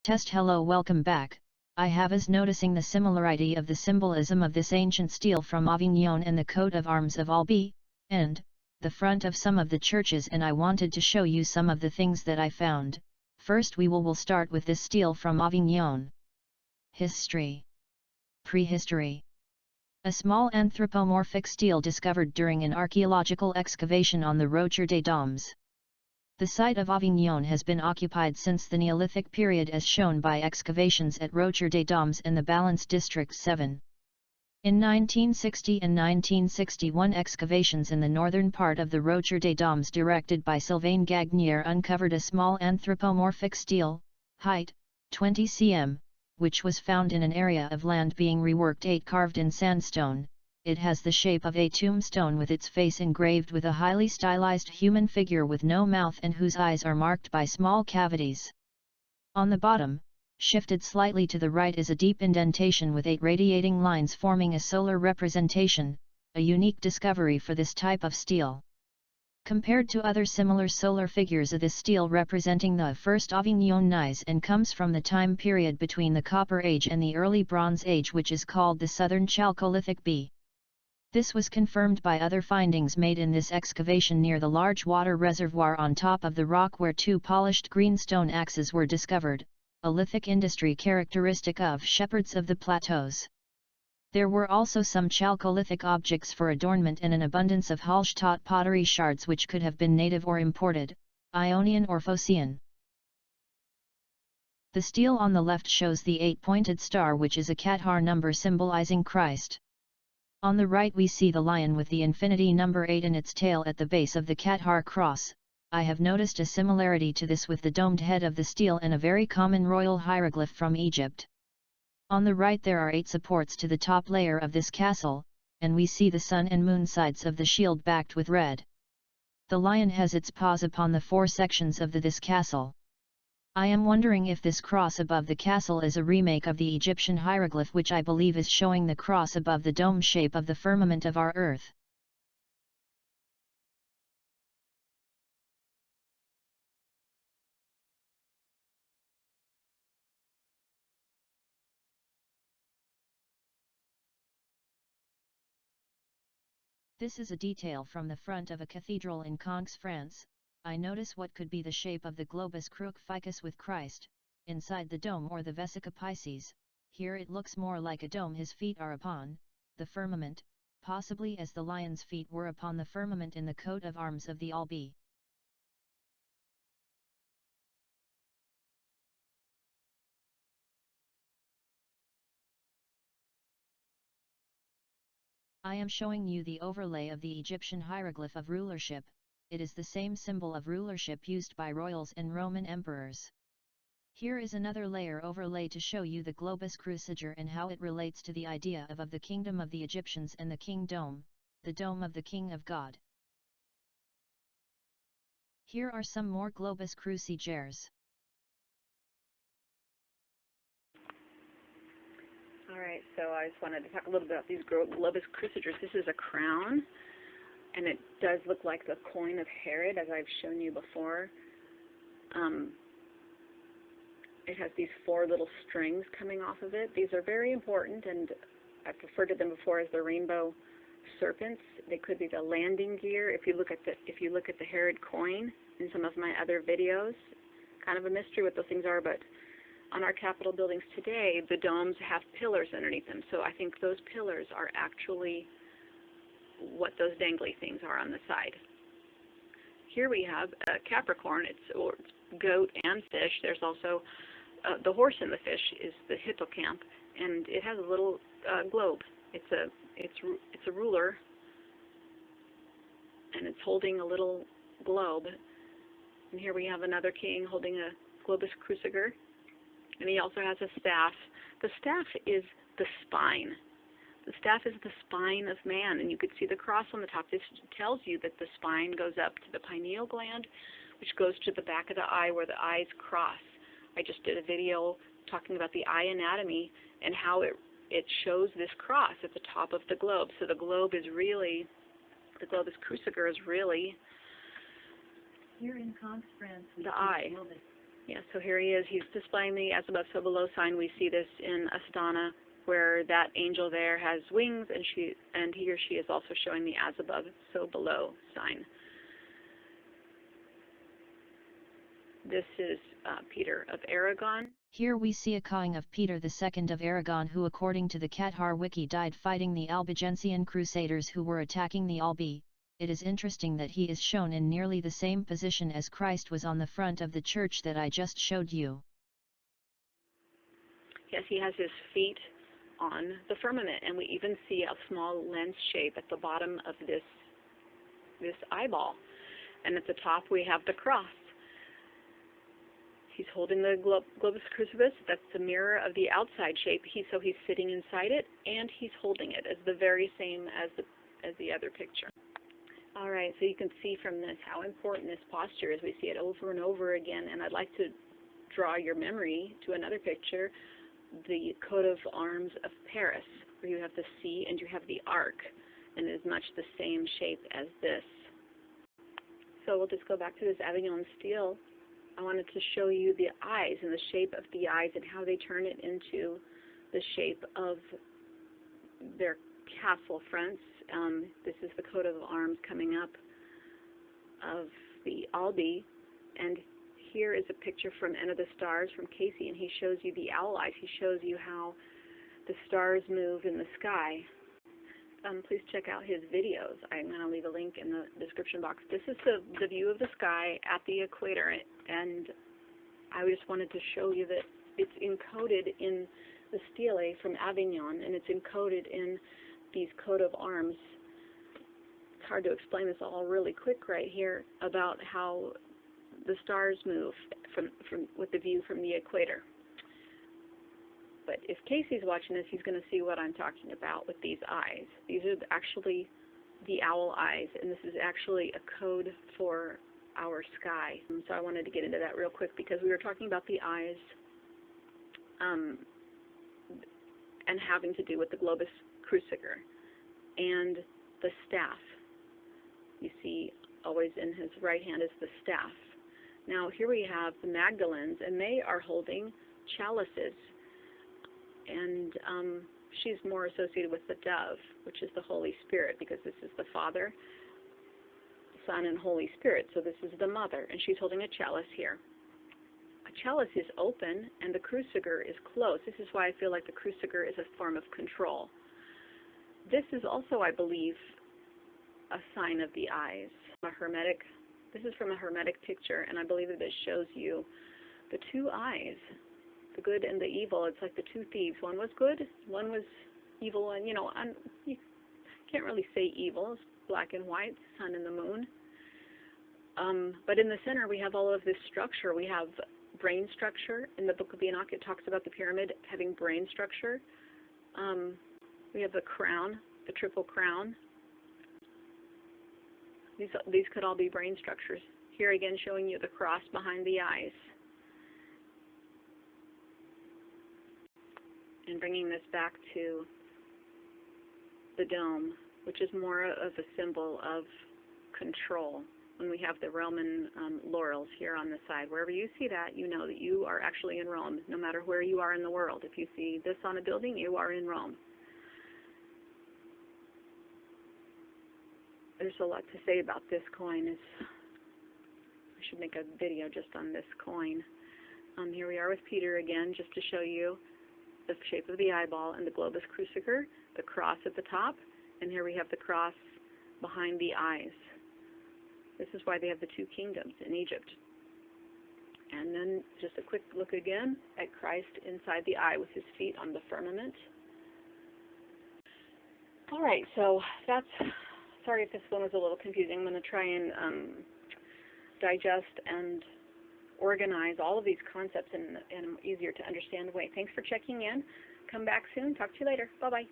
Test hello, welcome back. I was noticing the similarity of the symbolism of this ancient stele from Avignon and the coat of arms of Albi, and the front of some of the churches, and I wanted to show you some of the things that I found. First we will start with this stele from Avignon. History. Prehistory. A small anthropomorphic stele discovered during an archaeological excavation on the Rocher des Dames. The site of Avignon has been occupied since the Neolithic period, as shown by excavations at Rocher des Dames and the Balance District 7. In 1960 and 1961, excavations in the northern part of the Rocher des Dames directed by Sylvain Gagnier uncovered a small anthropomorphic stele, height 20 cm, which was found in an area of land being reworked, carved in sandstone. It has the shape of a tombstone with its face engraved with a highly stylized human figure with no mouth and whose eyes are marked by small cavities. On the bottom, shifted slightly to the right, is a deep indentation with 8 radiating lines forming a solar representation, a unique discovery for this type of stele. Compared to other similar solar figures, this stele representing the first Avignonnais and comes from the time period between the Copper Age and the Early Bronze Age, which is called the Southern Chalcolithic B. This was confirmed by other findings made in this excavation near the large water reservoir on top of the rock, where 2 polished greenstone axes were discovered, a lithic industry characteristic of shepherds of the plateaus. There were also some chalcolithic objects for adornment and an abundance of Hallstatt pottery shards which could have been native or imported, Ionian or Phocian. The stele on the left shows the 8-pointed star, which is a Qatar number symbolizing Christ. On the right we see the lion with the infinity number 8 in its tail at the base of the Qatar cross. I have noticed a similarity to this with the domed head of the stele and a very common royal hieroglyph from Egypt. On the right there are 8 supports to the top layer of this castle, and we see the sun and moon sides of the shield backed with red. The lion has its paws upon the 4 sections of this castle. I am wondering if this cross above the castle is a remake of the Egyptian hieroglyph, which I believe is showing the cross above the dome shape of the firmament of our earth. This is a detail from the front of a cathedral in Conques, France. I notice what could be the shape of the Globus Cruciger with Christ, inside the dome or the Vesica Pisces. Here it looks more like a dome his feet are upon, the firmament, possibly as the lion's feet were upon the firmament in the coat of arms of the Albi. I am showing you the overlay of the Egyptian hieroglyph of rulership. It is the same symbol of rulership used by royals and Roman emperors. Here is another layer overlay to show you the Globus Cruciger and how it relates to the idea of the kingdom of the Egyptians and the king dome, the dome of the king of God. Here are some more Globus Crucigers. Alright, so I just wanted to talk a little bit about these Globus Crucigers. This is a crown, and it does look like the coin of Herod, as I've shown you before. It has these 4 little strings coming off of it. These are very important, and I've referred to them before as the rainbow serpents. They could be the landing gear. If you look at the Herod coin in some of my other videos, kind of a mystery what those things are, but on our Capitol buildings today, the domes have pillars underneath them. So I think those pillars are actually what those dangly things are on the side. Here we have a Capricorn. It's goat and fish. There's also the horse and the fish is the hippocamp, and it has a little globe. It's a ruler, and it's holding a little globe. And here we have another king holding a Globus Cruciger, and he also has a staff. The staff is the spine. The staff is the spine of man, and you could see the cross on the top. This tells you that the spine goes up to the pineal gland, which goes to the back of the eye where the eyes cross. I just did a video talking about the eye anatomy and how it shows this cross at the top of the globe. So the globe is really, the Globus Cruciger is really here in Conques, France, the eye. Yeah, so here he is. He's displaying the as above, so below sign. We see this in Astana, where that angel there has wings, and he or she is also showing the as above, so below sign. This is Peter of Aragon. Here we see a cawing of Peter II of Aragon, who according to the Qatar wiki died fighting the Albigensian crusaders who were attacking the Albi. It is interesting that he is shown in nearly the same position as Christ was on the front of the church that I just showed you. Yes, he has his feet on the firmament, and we even see a small lens shape at the bottom of this eyeball. And at the top we have the cross. He's holding the Globus Cruciger. That's the mirror of the outside shape. So he's sitting inside it, and he's holding it as the very same as the other picture. All right, so you can see from this how important this posture is. We see it over and over again, and I'd like to draw your memory to another picture, the coat of arms of Paris, where you have the C and you have the arc, and it is much the same shape as this. So we'll just go back to this Avignon Steele. I wanted to show you the eyes and the shape of the eyes and how they turn it into the shape of their castle fronts. This is the coat of arms coming up of the Albi, and here is a picture from End of the Stars from Casey, and he shows you the owl eyes. He shows you how the stars move in the sky. Please check out his videos. I'm going to leave a link in the description box. This is the view of the sky at the equator, and I just wanted to show you that it's encoded in the Stele from Avignon, and it's encoded in these coat of arms. It's hard to explain this all really quick right here about how the stars move with the view from the equator. But if Casey's watching this, he's going to see what I'm talking about with these eyes. These are actually the owl eyes, and this is actually a code for our sky. So I wanted to get into that real quick because we were talking about the eyes and having to do with the Globus Cruciger and the staff. You see always in his right hand is the staff. Now here we have the Magdalens, and they are holding chalices. And she's more associated with the dove, which is the Holy Spirit, because this is the Father, Son, and Holy Spirit. So this is the Mother, and she's holding a chalice here. A chalice is open, and the Cruciger is closed. This is why I feel like the Cruciger is a form of control. This is also, I believe, a sign of the eyes. This is from a Hermetic picture, and I believe that it shows you the two eyes, the good and the evil. It's like the two thieves. One was good, one was evil, and you can't really say evil. It's black and white, sun and the moon. But in the center, we have all of this structure. We have brain structure. In the Book of Enoch, it talks about the pyramid having brain structure. We have the crown, the triple crown. These could all be brain structures. Here again, showing you the cross behind the eyes. And bringing this back to the dome, which is more of a symbol of control. When we have the Roman laurels here on the side, wherever you see that, you know that you are actually in Rome, no matter where you are in the world. If you see this on a building, you are in Rome. There's a lot to say about this coin. I should make a video just on this coin. Here we are with Peter again, just to show you the shape of the eyeball and the Globus Cruciger, the cross at the top, and here we have the cross behind the eyes. This is why they have the two kingdoms in Egypt. And then just a quick look again at Christ inside the eye with his feet on the firmament. All right, so that's, sorry if this one was a little confusing. I'm going to try and digest and organize all of these concepts in an easier to understand way. Thanks for checking in. Come back soon. Talk to you later. Bye-bye.